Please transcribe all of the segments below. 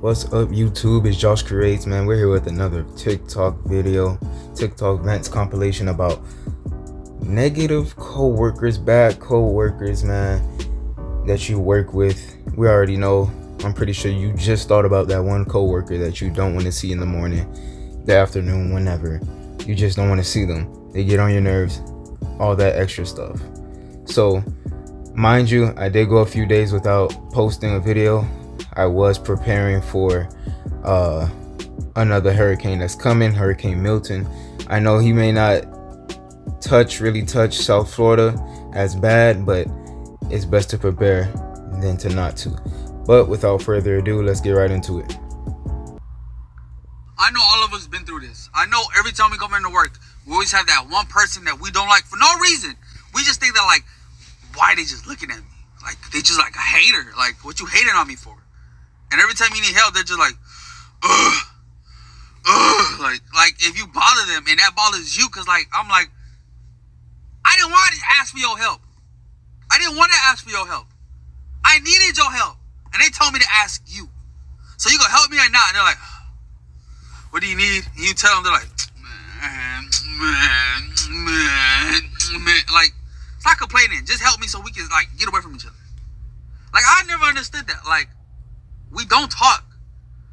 What's up, YouTube? It's Josh Creates, man. We're here with another TikTok video, TikTok Vents compilation about negative co-workers, bad co-workers, man, that you work with. We already know. I'm pretty sure you just thought about that one co-worker that you don't want to see in the morning, the afternoon, whenever. You just don't want to see them. They get on your nerves, all that extra stuff. So, mind you, I did go a few days without posting a video. I was preparing for another hurricane that's coming, Hurricane Milton. I know he may not really touch South Florida as bad, but it's best to prepare than to not to. But without further ado, let's get right into it. I know all of us been through this. I know every time we come into work, we always have that one person that we don't like for no reason. We just think that, like, why they just looking at me? Like, they just like a hater. Like, what you hating on me for? And every time you need help, they're just like, ugh, ugh. Like if you bother them and that bothers you, because, like, I'm like, I didn't want to ask for your help. I didn't want to ask for your help. I needed your help. And they told me to ask you. So you gonna help me or not? And they're like, what do you need? And you tell them, they're like, man. Like, stop complaining. Just help me so we can, like, get away from each other. Like, I never understood that. Like, we don't talk,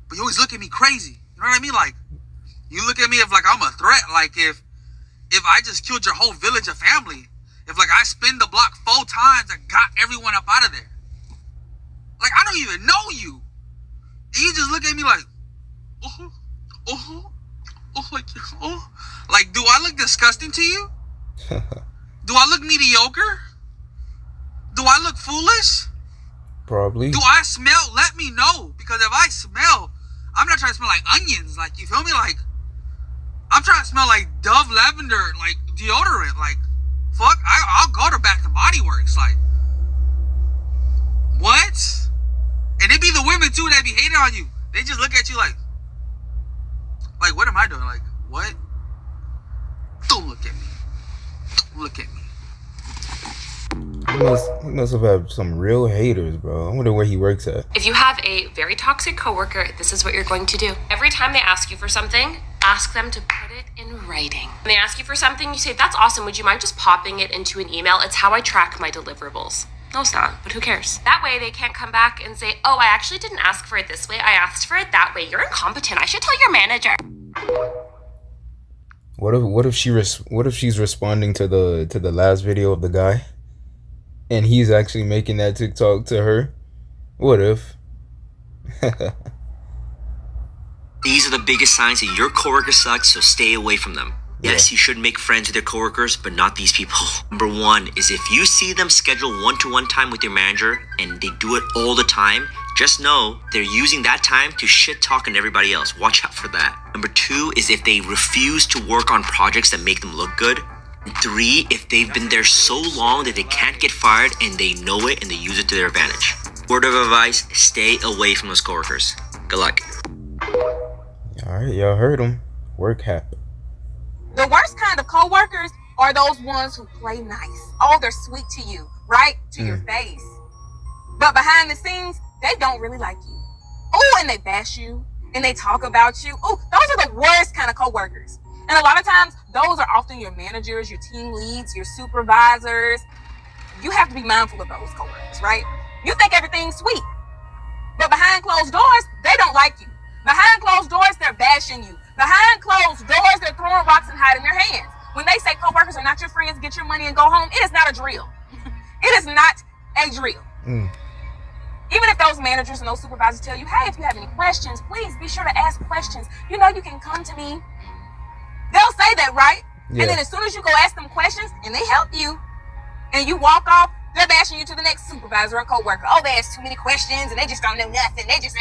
but you always look at me crazy. You know what I mean? Like, you look at me if, like, I'm a threat. Like, if I just killed your whole village of family. If, like, I spin the block 4 times and got everyone up out of there. Like, I don't even know you. And you just look at me like, like, do I look disgusting to you? Do I look mediocre? Do I look foolish? Probably. Do I smell? Let me know. Because if I smell, I'm not trying to smell like onions. Like, you feel me? Like, I'm trying to smell like Dove lavender, like deodorant. Like, fuck, I'll go to Bath and Body Works. Like, what? And it be the women too that be hating on you. They just look at you like, what am I doing? Like, what? Don't look at me. Don't look at me. He must have had some real haters, bro. I wonder where he works at. If you have a very toxic coworker, this is what you're going to do. Every time they ask you for something, ask them to put it in writing. When they ask you for something, you say, that's awesome. Would you mind just popping it into an email? It's how I track my deliverables. No, it's not, but who cares? That way they can't come back and say, oh, I actually didn't ask for it this way. I asked for it that way. You're incompetent. I should tell your manager. What if she's responding to the last video of the guy, and he's actually making that TikTok to her? What if? These are the biggest signs that your coworker sucks, so stay away from them. Yeah. Yes, you should make friends with your coworkers, but not these people. Number 1 is if you see them schedule one-to-one time with your manager and they do it all the time, just know they're using that time to shit talk on everybody else. Watch out for that. Number 2 is if they refuse to work on projects that make them look good. And 3, if they've been there so long that they can't get fired and they know it and they use it to their advantage. Word of advice, stay away from those coworkers. Good luck. Alright, y'all heard him. Work happen. The worst kind of coworkers are those ones who play nice. Oh, they're sweet to you, right? To your face. But behind the scenes, they don't really like you. Oh, and they bash you, and they talk about you. Oh, those are the worst kind of coworkers. And a lot of times, those are often your managers, your team leads, your supervisors. You have to be mindful of those coworkers, right? You think everything's sweet. But behind closed doors, they don't like you. Behind closed doors, they're bashing you. Behind closed doors, they're throwing rocks and hiding their hands. When they say coworkers are not your friends, get your money and go home, it is not a drill. It is not a drill. Even if those managers and those supervisors tell you, hey, if you have any questions, please be sure to ask questions. You know you can come to me. They'll say that, right? Yeah. And then as soon as you go ask them questions and they help you and you walk off, they're bashing you to the next supervisor or coworker. Oh, they ask too many questions and they just don't know nothing. They just...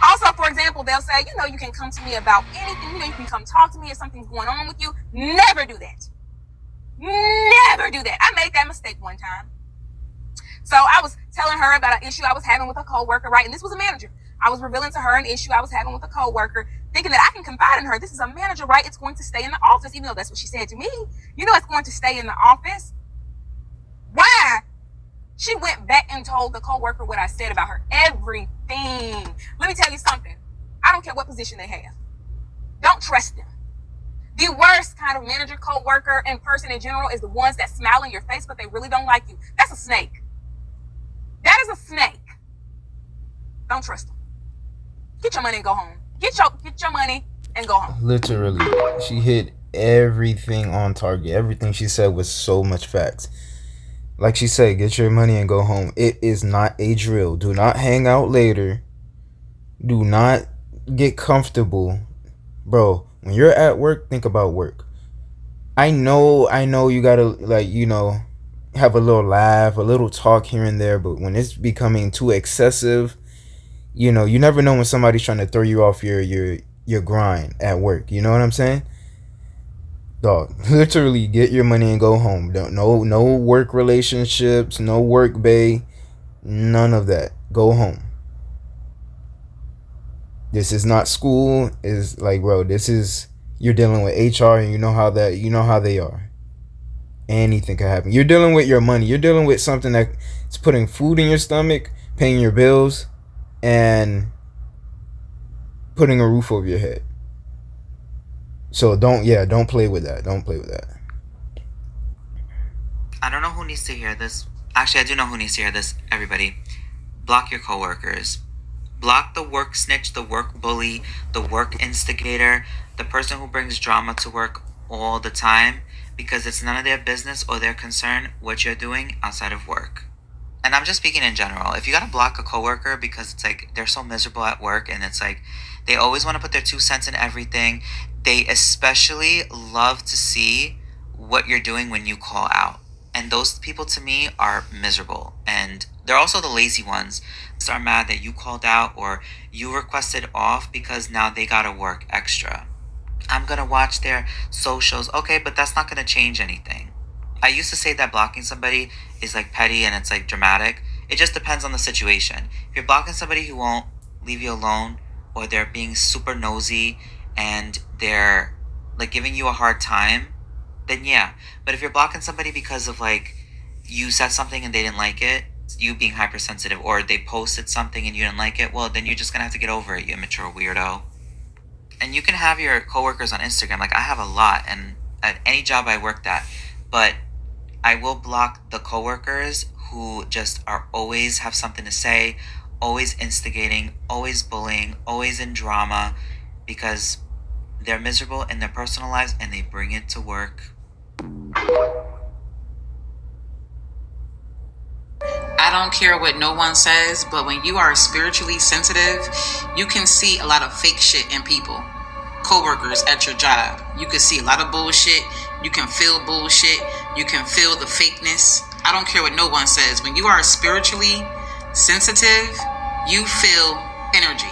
Also, for example, they'll say, you know, you can come to me about anything. You know, you can come talk to me if something's going on with you. Never do that. Never do that. I made that mistake one time. So I was telling her about an issue I was having with a coworker, right? And this was a manager. I was revealing to her an issue I was having with a coworker, thinking that I can confide in her. This is a manager, right? It's going to stay in the office, even though that's what she said to me. You know, it's going to stay in the office. Why? She went back and told the coworker what I said about her. Everything. Let me tell you something. I don't care what position they have. Don't trust them. The worst kind of manager, co-worker, and person in general is the ones that smile in your face, but they really don't like you. That's a snake. That is a snake. Don't trust them. Get your money and go home. Get your money and go home. Literally, she hit everything on target. Everything she said was so much facts. Like she said, get your money and go home. It is not a drill. Do not hang out later. Do not get comfortable. Bro, when you're at work, think about work. I know you gotta, like, have a little laugh, a little talk here and there, but when it's becoming too excessive, you never know when somebody's trying to throw you off your grind at work. You know what I'm saying? Dog, literally get your money and go home. No work relationships, no work bay, none of that. Go home. This is not school. Is like, bro, this is, you're dealing with HR, and you know how they are. Anything can happen. You're dealing with your money. You're dealing with something that's putting food in your stomach, paying your bills, and putting a roof over your head. So don't play with that. Don't play with that. I don't know who needs to hear this. Actually, I do know who needs to hear this. Everybody, block your coworkers. Block the work snitch, the work bully, the work instigator, the person who brings drama to work all the time, because it's none of their business or their concern what you're doing outside of work. And I'm just speaking in general. If you gotta block a coworker because it's like they're so miserable at work and it's like they always want to put their 2 cents in everything, they especially love to see what you're doing when you call out. And those people to me are miserable. And they're also the lazy ones that are mad that you called out or you requested off because now they gotta work extra. I'm gonna watch their socials. Okay, but that's not gonna change anything. I used to say that blocking somebody is like petty and it's like dramatic. It just depends on the situation. If you're blocking somebody who won't leave you alone, or they're being super nosy and they're like giving you a hard time, then yeah. But if you're blocking somebody because of like you said something and they didn't like it, you being hypersensitive, or they posted something and you didn't like it, well, then you're just gonna have to get over it, you immature weirdo. And you can have your coworkers on Instagram. Like I have a lot, and at any job I worked at, but I will block the coworkers who just are always have something to say, always instigating, always bullying, always in drama, because they're miserable in their personal lives and they bring it to work. I don't care what no one says, but when you are spiritually sensitive, you can see a lot of fake shit in people. Co-workers at your job, you can see a lot of bullshit. You can feel bullshit. You can feel the fakeness. I don't care what no one says. When you are spiritually sensitive, you feel energy.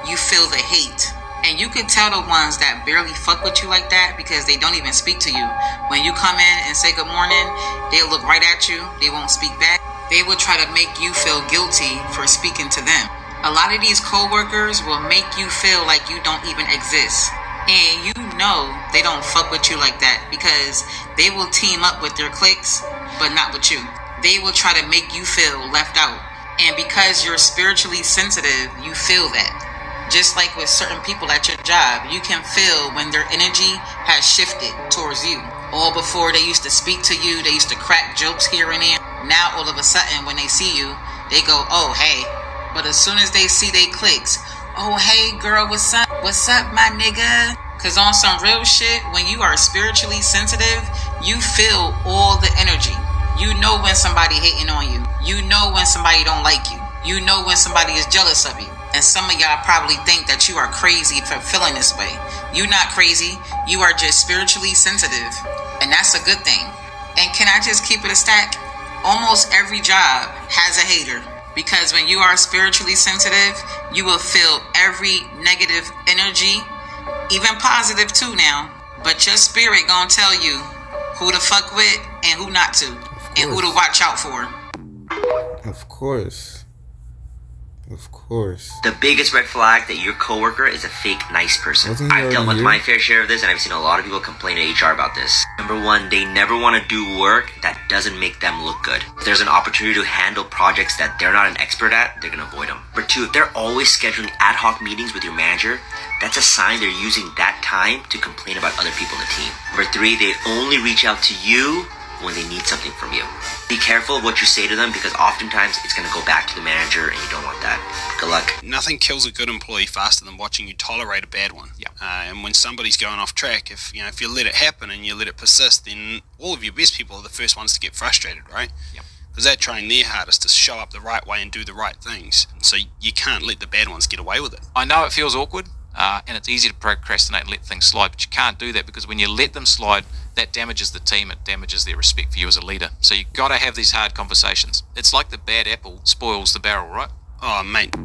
You feel the hate. And you can tell the ones that barely fuck with you like that because they don't even speak to you. When you come in and say good morning, they'll look right at you. They won't speak back. They will try to make you feel guilty for speaking to them. A lot of these co-workers will make you feel like you don't even exist. And you know they don't fuck with you like that because they will team up with their cliques, but not with you. They will try to make you feel left out. And because you're spiritually sensitive, you feel that. Just like with certain people at your job, you can feel when their energy has shifted towards you. All before they used to speak to you, they used to crack jokes here and there. Now all of a sudden when they see you, they go, oh hey. But as soon as they see they clicks, oh hey girl, what's up? What's up my nigga? Cause on some real shit, when you are spiritually sensitive, you feel all the energy. You know when somebody hating on you. You know when somebody don't like you. You know when somebody is jealous of you. And some of y'all probably think that you are crazy for feeling this way. You're not crazy. You are just spiritually sensitive. And that's a good thing. And can I just keep it a stack? Almost every job has a hater. Because when you are spiritually sensitive, you will feel every negative energy, even positive too now. But your spirit gonna tell you who to fuck with and who not to. And who to watch out for. Of course. Of course. The biggest red flag that your coworker is a fake nice person. Wasn't he I've dealt with already my here? fair share of this, and I've seen a lot of people complain to HR about this. Number one, they never want to do work that doesn't make them look good. If there's an opportunity to handle projects that they're not an expert at, they're gonna avoid them. Number two, if they're always scheduling ad hoc meetings with your manager, that's a sign they're using that time to complain about other people in the team. Number three, they only reach out to you when they need something from you. Be careful of what you say to them, because oftentimes it's going to go back to the manager and you don't want that. Good luck. Nothing kills a good employee faster than watching you tolerate a bad one. Yeah. And when somebody's going off track, if you let it happen and you let it persist, then all of your best people are the first ones to get frustrated, right? Yep. Because they're trying their hardest to show up the right way and do the right things. And so you can't let the bad ones get away with it. I know it feels awkward, and it's easy to procrastinate and let things slide, but you can't do that, because when you let them slide, that damages the team, it damages their respect for you as a leader. So you've got to have these hard conversations. It's like the bad apple spoils the barrel, right? Oh, mate.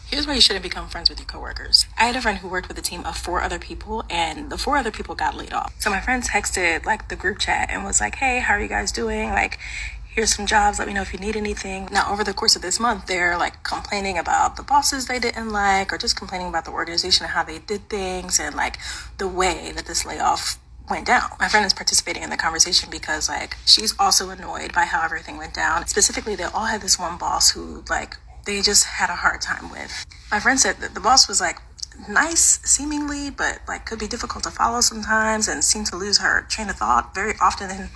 Here's why you shouldn't become friends with your coworkers. I had a friend who worked with a team of 4 other people, and the 4 other people got laid off. So my friend texted the group chat and was like, hey, how are you guys doing? Here's some jobs, let me know if you need anything. Now, over the course of this month, they're complaining about the bosses they didn't like, or just complaining about the organization and how they did things, and the way that this layoff went down. My friend is participating in the conversation because she's also annoyed by how everything went down. Specifically, they all had this one boss who they just had a hard time with. My friend said that the boss was nice seemingly, but could be difficult to follow sometimes, and seemed to lose her train of thought very often, and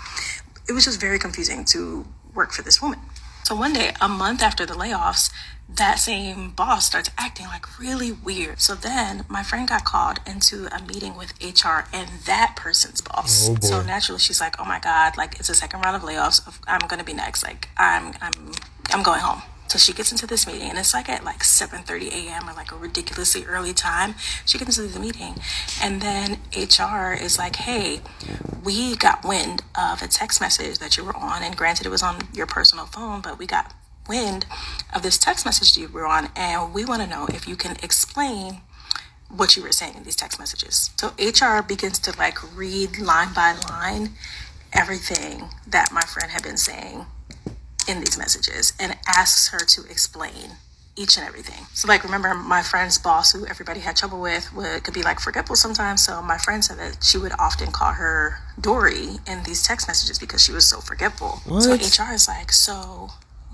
it was just very confusing to work for this woman. So one day, a month after the layoffs, that same boss starts acting really weird. So then my friend got called into a meeting with HR and that person's boss. Oh, boy. So naturally she's like, oh my God, it's a second round of layoffs. I'm going to be next. I'm going home. So she gets into this meeting, and it's at 7:30 a.m. or a ridiculously early time. She gets into the meeting, and then HR is like, hey, we got wind of a text message that you were on, and granted it was on your personal phone, but we got wind of this text message you were on, and we want to know if you can explain what you were saying in these text messages. So HR begins to read line by line everything that my friend had been saying in these messages, and asks her to explain each and everything. So remember, my friend's boss, who everybody had trouble with, could be forgetful sometimes. So my friend said that she would often call her Dory in these text messages because she was so forgetful. What? So HR is so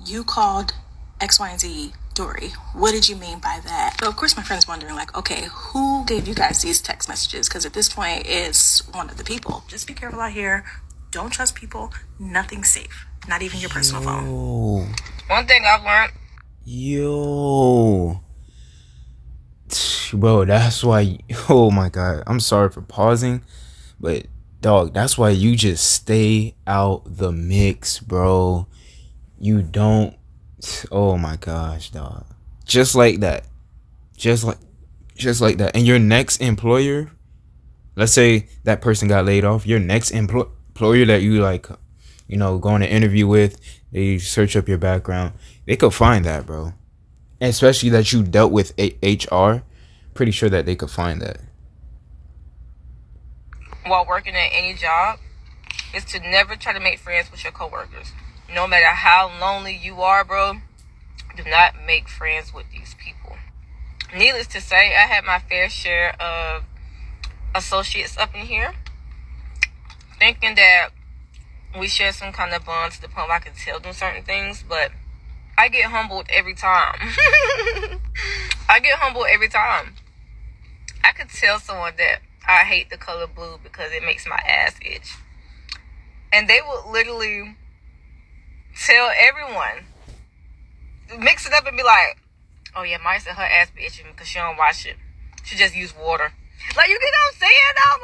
you called X, Y, and Z Dory. What did you mean by that? So of course my friend's wondering okay, who gave you guys these text messages? Because at this point it's one of the people. Just be careful out here. Don't trust people. Nothing's safe. Not even your personal phone. One thing I've learned. Yo. Bro, that's why. Oh my God. I'm sorry for pausing. But, dog, that's why you just stay out the mix, bro. You don't. Oh my gosh, dog. Just like that. Just like that. And your next employer, let's say that person got laid off. Your next employer that you go on an interview with, they search up your background, they could find that, bro. And especially that you dealt with HR, pretty sure that they could find that. While working at any job is to never try to make friends with your coworkers. No matter how lonely you are, bro, do not make friends with these people. Needless to say, I had my fair share of associates up in here, thinking that we share some kind of bond to the point where I can tell them certain things, but I get humbled every time. I get humbled every time. I could tell someone that I hate the color blue because it makes my ass itch. And they would literally tell everyone, mix it up and be like, oh yeah, Maya said her ass be itching because she don't wash it. She just use water. You get what I'm saying? I'm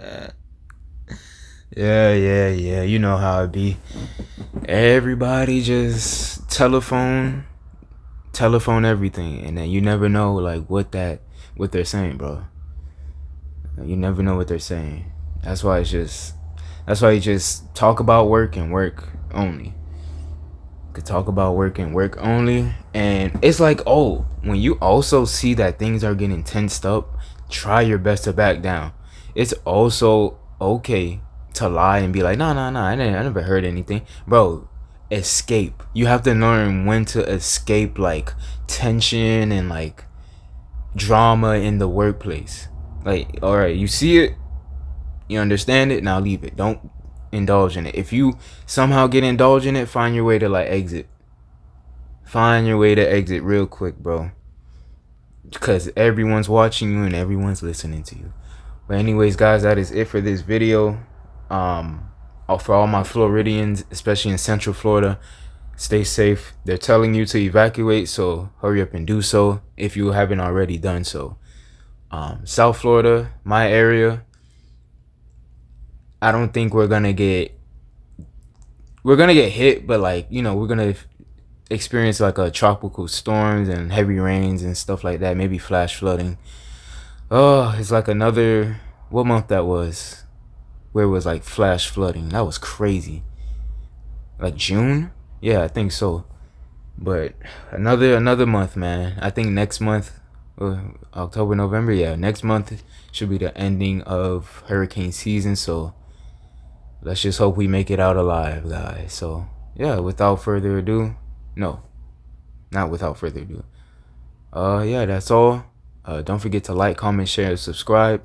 like... Yeah. You know how it be. Everybody just telephone everything, and then you never know what they're saying, bro. You never know what they're saying. That's why you just talk about work and work only. Could talk about work and work only, and it's when you also see that things are getting tensed up, try your best to back down. It's also okay to lie and be like, no, I never heard anything, bro. escape. You have to learn when to escape like tension and like drama in the workplace. Like, all right, you see it, you understand it, now leave it. Don't indulge in it. If you somehow get indulged in it, find your way to like exit. Find your way to exit real quick, bro. Because everyone's watching you and everyone's listening to you. But anyways, guys, that is it for this video. For all my Floridians, especially in Central Florida, stay safe. They're telling you to evacuate, so hurry up and do so if you haven't already done so. South Florida, my area, I don't think we're gonna get hit, but like, you know, we're gonna experience like a tropical storms and heavy rains and stuff like that, maybe flash flooding. Oh, it's like another, what month that was, where it was like flash flooding. That was crazy. Like June? Yeah, I think so. But another month, man. I think next month, October, November, yeah, next month should be the ending of hurricane season. So let's just hope we make it out alive, guys. So yeah, without further ado, no, not without further ado. Yeah, that's all. Don't forget to like, comment, share, and subscribe.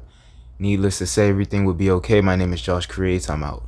Needless to say, everything will be okay. My name is Josh Creates. I'm out.